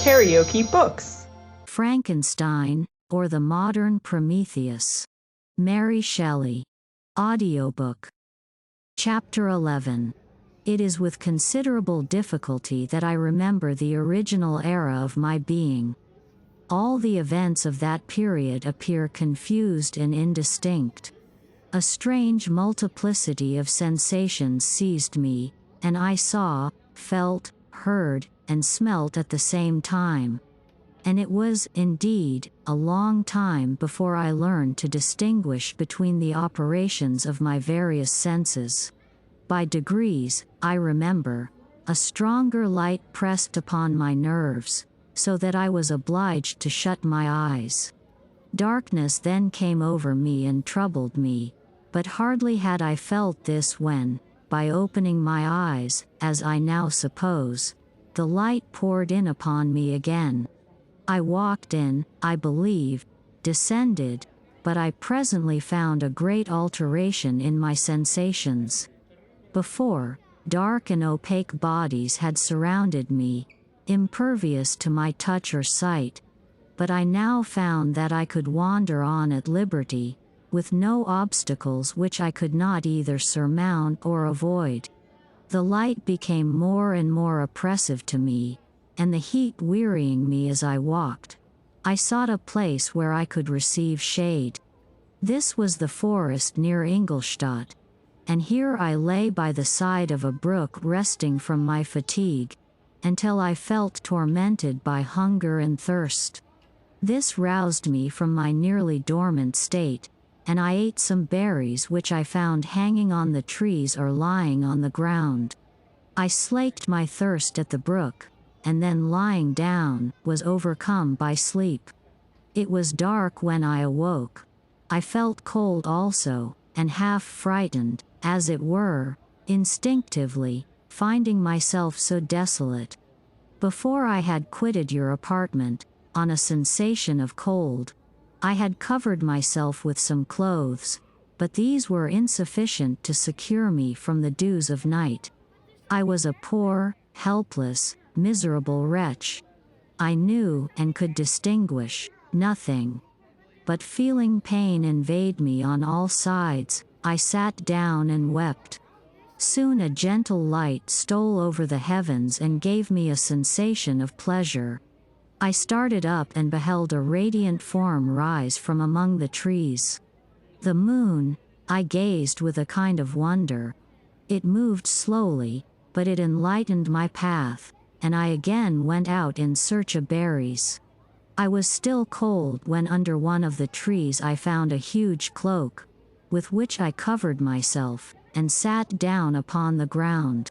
KaraokeBooks. Frankenstein, or the Modern Prometheus. Mary Shelley. Audiobook. Chapter 11. It is with considerable difficulty that I remember the original era of my being. All the events of that period appear confused and indistinct. A strange multiplicity of sensations seized me, and I saw, felt, heard, and smelt at the same time. And it was, indeed, a long time before I learned to distinguish between the operations of my various senses. By degrees, I remember, a stronger light pressed upon my nerves, so that I was obliged to shut my eyes. Darkness then came over me and troubled me, but hardly had I felt this when, by opening my eyes, as I now suppose, the light poured in upon me again. I walked in, I believe, descended, but I presently found a great alteration in my sensations. Before, dark and opaque bodies had surrounded me, impervious to my touch or sight, but I now found that I could wander on at liberty, with no obstacles which I could not either surmount or avoid. The light became more and more oppressive to me, and the heat wearying me as I walked. I sought a place where I could receive shade. This was the forest near Ingolstadt, and here I lay by the side of a brook resting from my fatigue, until I felt tormented by hunger and thirst. This roused me from my nearly dormant state, and I ate some berries which I found hanging on the trees or lying on the ground. I slaked my thirst at the brook, and then lying down, was overcome by sleep. It was dark when I awoke. I felt cold also, and half frightened, as it were, instinctively, finding myself so desolate. Before I had quitted your apartment, on a sensation of cold, I had covered myself with some clothes, but these were insufficient to secure me from the dews of night. I was a poor, helpless, miserable wretch. I knew and could distinguish nothing. But feeling pain invade me on all sides, I sat down and wept. Soon a gentle light stole over the heavens and gave me a sensation of pleasure. I started up and beheld a radiant form rise from among the trees. The moon, I gazed with a kind of wonder. It moved slowly, but it enlightened my path, and I again went out in search of berries. I was still cold when under one of the trees I found a huge cloak, with which I covered myself, and sat down upon the ground.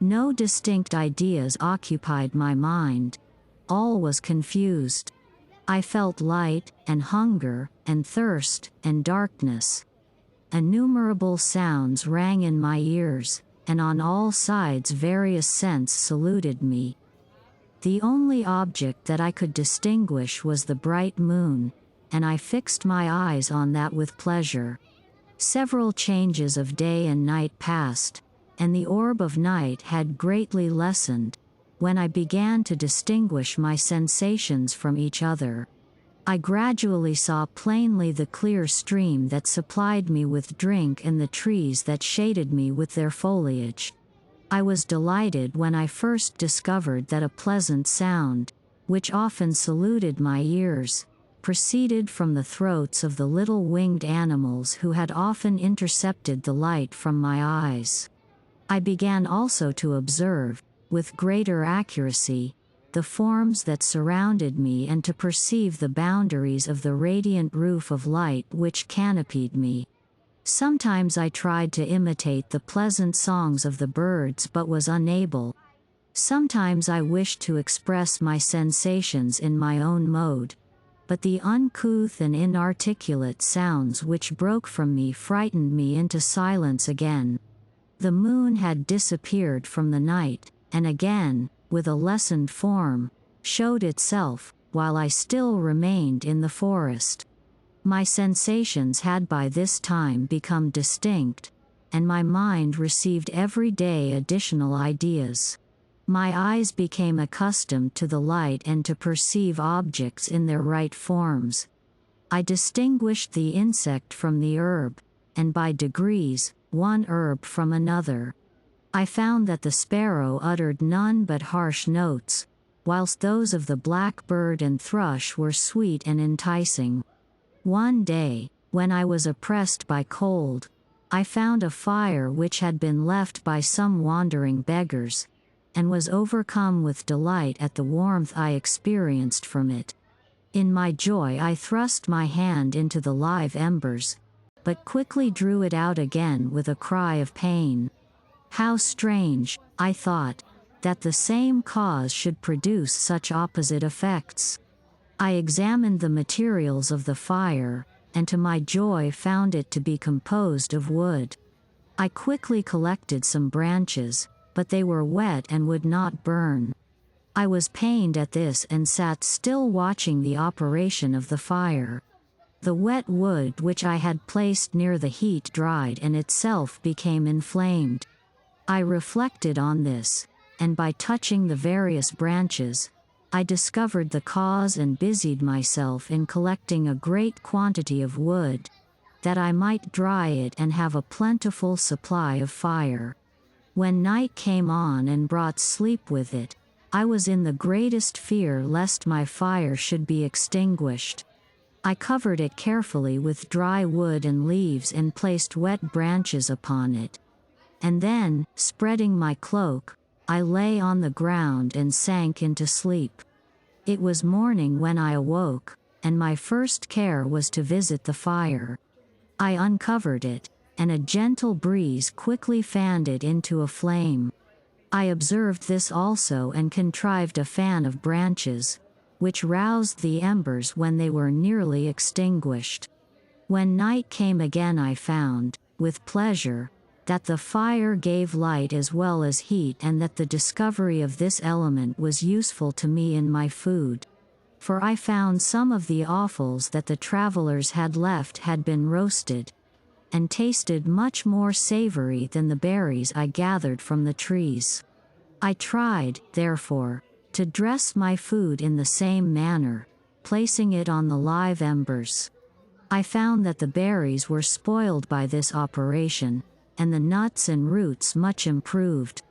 No distinct ideas occupied my mind. All was confused. I felt light, and hunger, and thirst, and darkness. Innumerable sounds rang in my ears, and on all sides various scents saluted me. The only object that I could distinguish was the bright moon, and I fixed my eyes on that with pleasure. Several changes of day and night passed, and the orb of night had greatly lessened, when I began to distinguish my sensations from each other. I gradually saw plainly the clear stream that supplied me with drink and the trees that shaded me with their foliage. I was delighted when I first discovered that a pleasant sound, which often saluted my ears, proceeded from the throats of the little winged animals who had often intercepted the light from my eyes. I began also to observe, with greater accuracy, the forms that surrounded me and to perceive the boundaries of the radiant roof of light which canopied me. Sometimes I tried to imitate the pleasant songs of the birds but was unable. Sometimes I wished to express my sensations in my own mode, but the uncouth and inarticulate sounds which broke from me frightened me into silence again. The moon had disappeared from the night, and again, with a lessened form, showed itself, while I still remained in the forest. My sensations had by this time become distinct, and my mind received every day additional ideas. My eyes became accustomed to the light and to perceive objects in their right forms. I distinguished the insect from the herb, and by degrees, one herb from another. I found that the sparrow uttered none but harsh notes, whilst those of the blackbird and thrush were sweet and enticing. One day, when I was oppressed by cold, I found a fire which had been left by some wandering beggars, and was overcome with delight at the warmth I experienced from it. In my joy I thrust my hand into the live embers, but quickly drew it out again with a cry of pain. How strange, I thought, that the same cause should produce such opposite effects. I examined the materials of the fire, and to my joy found it to be composed of wood. I quickly collected some branches, but they were wet and would not burn. I was pained at this and sat still watching the operation of the fire. The wet wood which I had placed near the heat dried and itself became inflamed. I reflected on this, and by touching the various branches, I discovered the cause and busied myself in collecting a great quantity of wood, that I might dry it and have a plentiful supply of fire. When night came on and brought sleep with it, I was in the greatest fear lest my fire should be extinguished. I covered it carefully with dry wood and leaves and placed wet branches upon it. And then, spreading my cloak, I lay on the ground and sank into sleep. It was morning when I awoke, and my first care was to visit the fire. I uncovered it, and a gentle breeze quickly fanned it into a flame. I observed this also and contrived a fan of branches, which roused the embers when they were nearly extinguished. When night came again I found, with pleasure, that the fire gave light as well as heat and that the discovery of this element was useful to me in my food. For I found some of the offals that the travelers had left had been roasted, and tasted much more savory than the berries I gathered from the trees. I tried, therefore, to dress my food in the same manner, placing it on the live embers. I found that the berries were spoiled by this operation, and the nuts and roots much improved.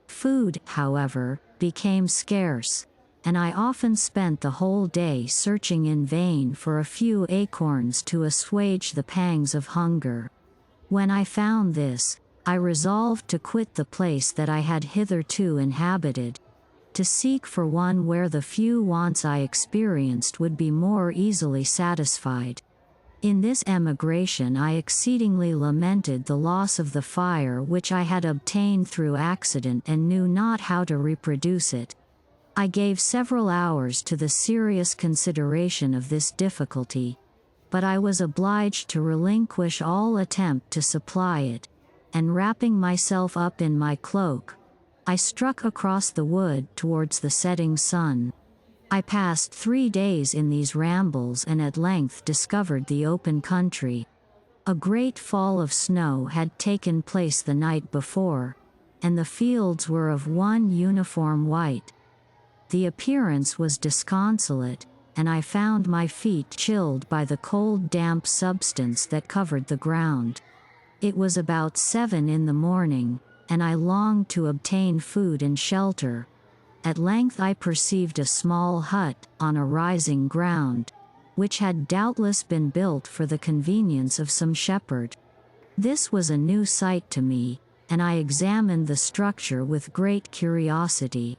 Food, however, became scarce, and I often spent the whole day searching in vain for a few acorns to assuage the pangs of hunger. When I found this, I resolved to quit the place that I had hitherto inhabited, to seek for one where the few wants I experienced would be more easily satisfied. In this emigration I exceedingly lamented the loss of the fire which I had obtained through accident and knew not how to reproduce it. I gave several hours to the serious consideration of this difficulty, but I was obliged to relinquish all attempt to supply it, and wrapping myself up in my cloak, I struck across the wood towards the setting sun. I passed 3 days in these rambles and at length discovered the open country. A great fall of snow had taken place the night before, and the fields were of one uniform white. The appearance was disconsolate, and I found my feet chilled by the cold damp substance that covered the ground. It was about 7 in the morning, and I longed to obtain food and shelter. At length I perceived a small hut, on a rising ground, which had doubtless been built for the convenience of some shepherd. This was a new sight to me, and I examined the structure with great curiosity.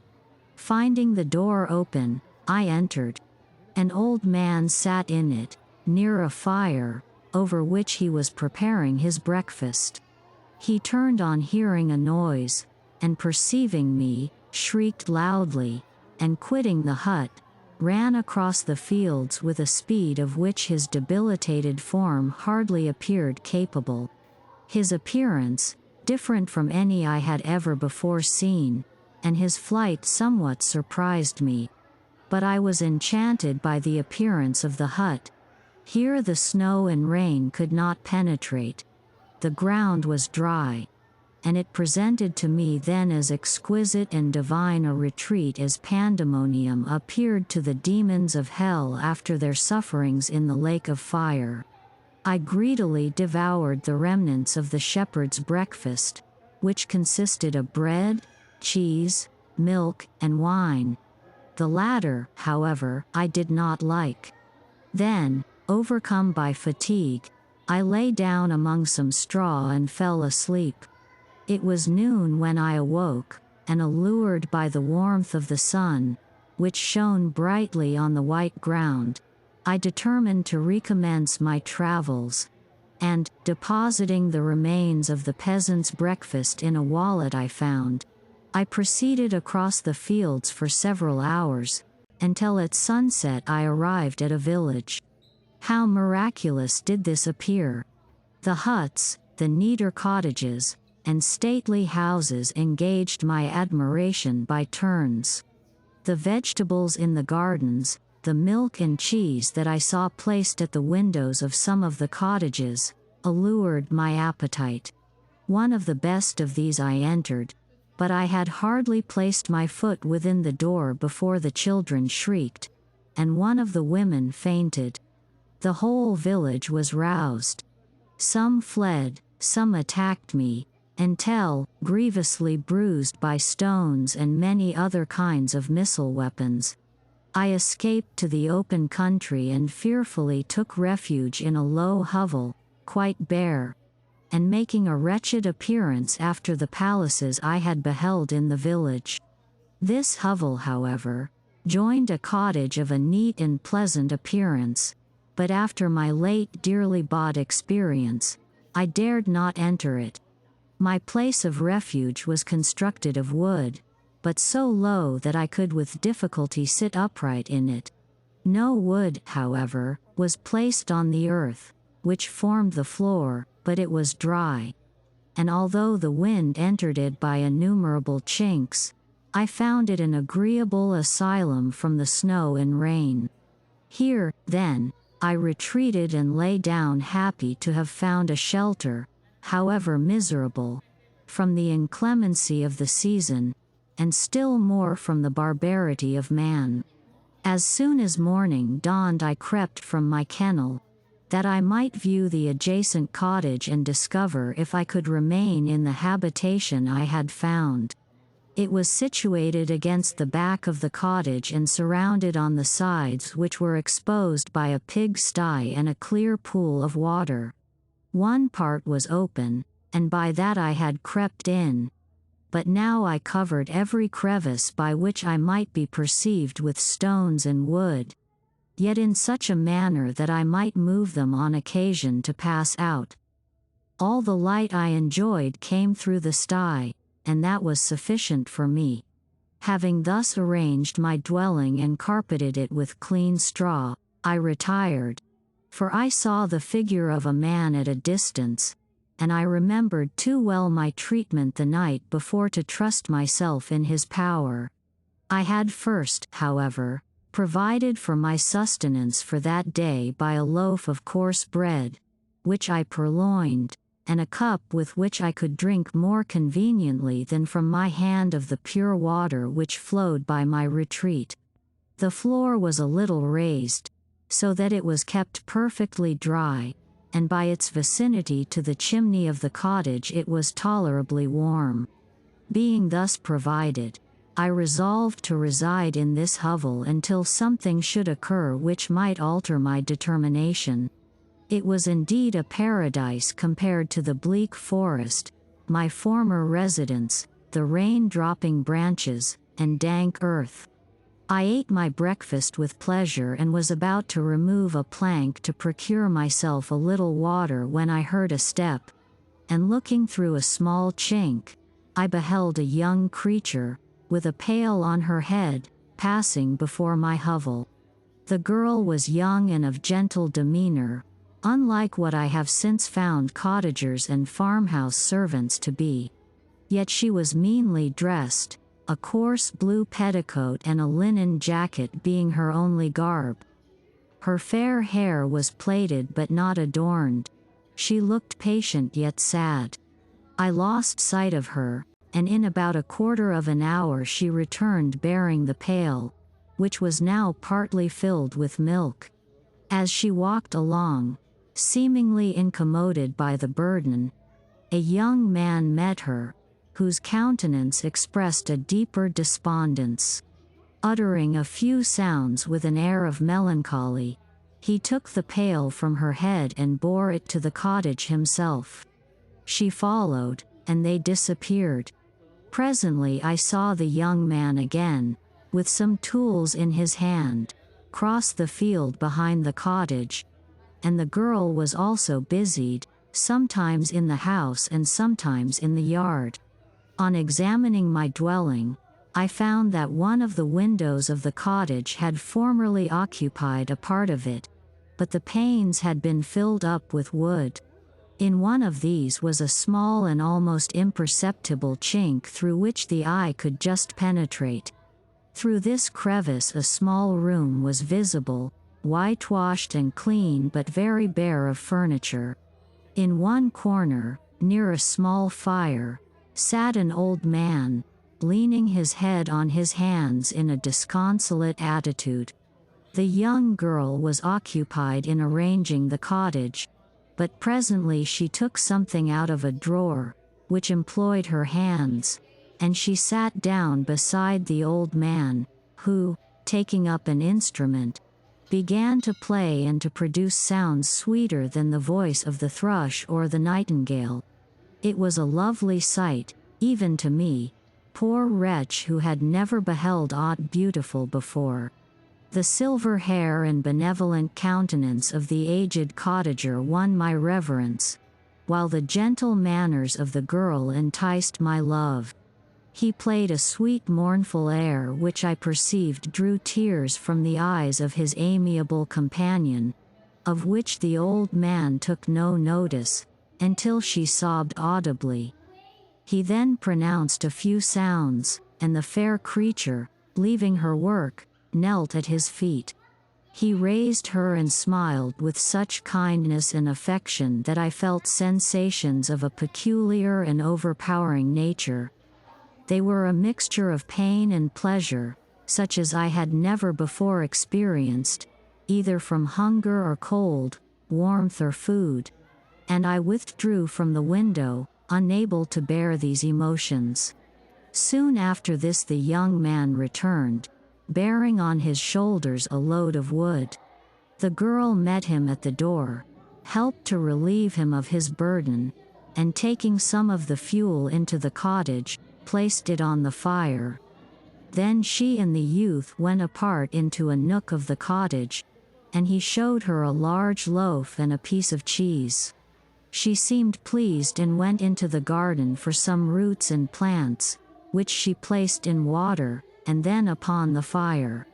Finding the door open, I entered. An old man sat in it, near a fire, over which he was preparing his breakfast. He turned on hearing a noise, and perceiving me, shrieked loudly, and quitting the hut, ran across the fields with a speed of which his debilitated form hardly appeared capable. His appearance, different from any I had ever before seen, and his flight somewhat surprised me. But I was enchanted by the appearance of the hut. Here the snow and rain could not penetrate. The ground was dry, and it presented to me then as exquisite and divine a retreat as pandemonium appeared to the demons of hell after their sufferings in the lake of fire. I greedily devoured the remnants of the shepherd's breakfast, which consisted of bread, cheese, milk, and wine. The latter, however, I did not like. Then, overcome by fatigue, I lay down among some straw and fell asleep. It was noon when I awoke, and allured by the warmth of the sun, which shone brightly on the white ground, I determined to recommence my travels, and, depositing the remains of the peasant's breakfast in a wallet I found, I proceeded across the fields for several hours, until at sunset I arrived at a village. How miraculous did this appear! The huts, the neater cottages, and stately houses engaged my admiration by turns. The vegetables in the gardens, the milk and cheese that I saw placed at the windows of some of the cottages, allured my appetite. One of the best of these I entered, but I had hardly placed my foot within the door before the children shrieked, and one of the women fainted. The whole village was roused. Some fled, some attacked me, until, grievously bruised by stones and many other kinds of missile weapons, I escaped to the open country and fearfully took refuge in a low hovel, quite bare, and making a wretched appearance after the palaces I had beheld in the village. This hovel, however, joined a cottage of a neat and pleasant appearance, but after my late dearly bought experience, I dared not enter it. My place of refuge was constructed of wood, but so low that I could with difficulty sit upright in it. No wood, however, was placed on the earth, which formed the floor, but it was dry. And although the wind entered it by innumerable chinks, I found it an agreeable asylum from the snow and rain. Here, then, I retreated and lay down happy to have found a shelter, however miserable, from the inclemency of the season, and still more from the barbarity of man. As soon as morning dawned I crept from my kennel, that I might view the adjacent cottage and discover if I could remain in the habitation I had found. It was situated against the back of the cottage and surrounded on the sides, which were exposed by a pig-sty and a clear pool of water. One part was open, and by that I had crept in, but now I covered every crevice by which I might be perceived with stones and wood, yet in such a manner that I might move them on occasion to pass out. All the light I enjoyed came through the sty, and that was sufficient for me. Having thus arranged my dwelling and carpeted it with clean straw, I retired, for I saw the figure of a man at a distance, and I remembered too well my treatment the night before to trust myself in his power. I had first, however, provided for my sustenance for that day by a loaf of coarse bread, which I purloined, and a cup with which I could drink more conveniently than from my hand of the pure water which flowed by my retreat. The floor was a little raised, so that it was kept perfectly dry, and by its vicinity to the chimney of the cottage it was tolerably warm. Being thus provided, I resolved to reside in this hovel until something should occur which might alter my determination. It was indeed a paradise compared to the bleak forest, my former residence, the rain-dropping branches, and dank earth. I ate my breakfast with pleasure and was about to remove a plank to procure myself a little water when I heard a step, and looking through a small chink, I beheld a young creature, with a pail on her head, passing before my hovel. The girl was young and of gentle demeanor, unlike what I have since found cottagers and farmhouse servants to be. Yet she was meanly dressed, a coarse blue petticoat and a linen jacket being her only garb. Her fair hair was plaited but not adorned. She looked patient yet sad. I lost sight of her, and in about a quarter of an hour she returned bearing the pail, which was now partly filled with milk. As she walked along, seemingly incommoded by the burden, a young man met her, whose countenance expressed a deeper despondence. Uttering a few sounds with an air of melancholy, he took the pail from her head and bore it to the cottage himself. She followed, and they disappeared. Presently I saw the young man again, with some tools in his hand, cross the field behind the cottage, and the girl was also busied, sometimes in the house and sometimes in the yard. On examining my dwelling, I found that one of the windows of the cottage had formerly occupied a part of it, but the panes had been filled up with wood. In one of these was a small and almost imperceptible chink through which the eye could just penetrate. Through this crevice a small room was visible, whitewashed and clean but very bare of furniture. In one corner, near a small fire, sat an old man, leaning his head on his hands in a disconsolate attitude. The young girl was occupied in arranging the cottage, but presently she took something out of a drawer, which employed her hands, and she sat down beside the old man, who, taking up an instrument, began to play and to produce sounds sweeter than the voice of the thrush or the nightingale. It was a lovely sight, even to me, poor wretch who had never beheld aught beautiful before. The silver hair and benevolent countenance of the aged cottager won my reverence, while the gentle manners of the girl enticed my love. He played a sweet mournful air which I perceived drew tears from the eyes of his amiable companion, of which the old man took no notice, until she sobbed audibly. He then pronounced a few sounds, and the fair creature, leaving her work, knelt at his feet. He raised her and smiled with such kindness and affection that I felt sensations of a peculiar and overpowering nature. They were a mixture of pain and pleasure, such as I had never before experienced, either from hunger or cold, warmth or food, and I withdrew from the window, unable to bear these emotions. Soon after this the young man returned, bearing on his shoulders a load of wood. The girl met him at the door, helped to relieve him of his burden, and taking some of the fuel into the cottage, placed it on the fire. Then she and the youth went apart into a nook of the cottage, and he showed her a large loaf and a piece of cheese. She seemed pleased and went into the garden for some roots and plants, which she placed in water, and then upon the fire.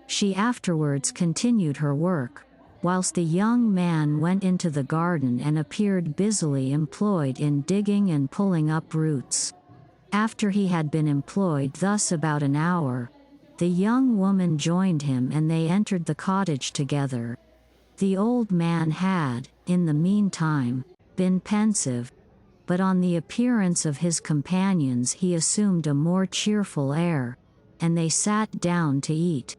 She afterwards continued her work, whilst the young man went into the garden and appeared busily employed in digging and pulling up roots. After he had been employed thus about an hour, the young woman joined him and they entered the cottage together. The old man had, in the meantime, been pensive, but on the appearance of his companions he assumed a more cheerful air, and they sat down to eat.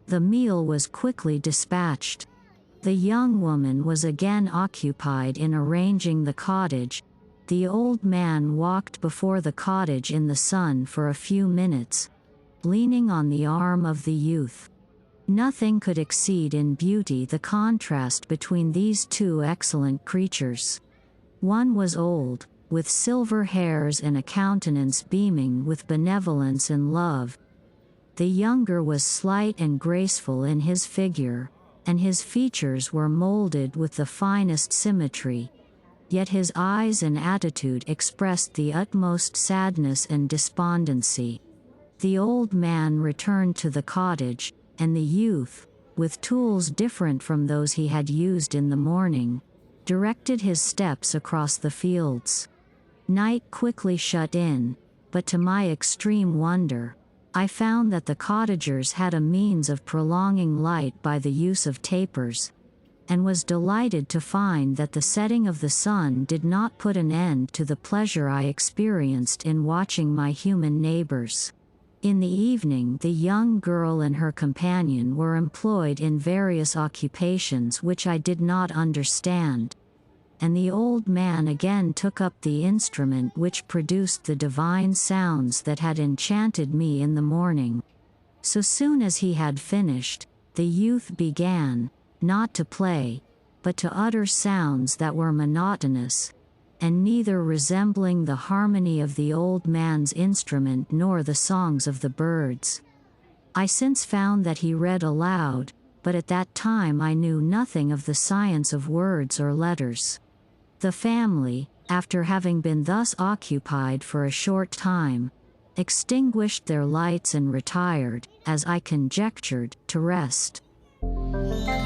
The meal was quickly dispatched. The young woman was again occupied in arranging the cottage. The old man walked before the cottage in the sun for a few minutes, leaning on the arm of the youth. Nothing could exceed in beauty the contrast between these two excellent creatures. One was old, with silver hairs and a countenance beaming with benevolence and love. The younger was slight and graceful in his figure, and his features were molded with the finest symmetry. Yet his eyes and attitude expressed the utmost sadness and despondency. The old man returned to the cottage, and the youth, with tools different from those he had used in the morning, directed his steps across the fields. Night quickly shut in, but to my extreme wonder, I found that the cottagers had a means of prolonging light by the use of tapers. and was delighted to find that the setting of the sun did not put an end to the pleasure I experienced in watching my human neighbors. In the evening, the young girl and her companion were employed in various occupations which I did not understand, and the old man again took up the instrument which produced the divine sounds that had enchanted me in the morning. So soon as he had finished, the youth began, not to play, but to utter sounds that were monotonous, and neither resembling the harmony of the old man's instrument nor the songs of the birds. I since found that he read aloud, but at that time I knew nothing of the science of words or letters. The family, after having been thus occupied for a short time, extinguished their lights and retired, as I conjectured, to rest.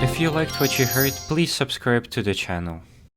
If you liked what you heard, please subscribe to the channel.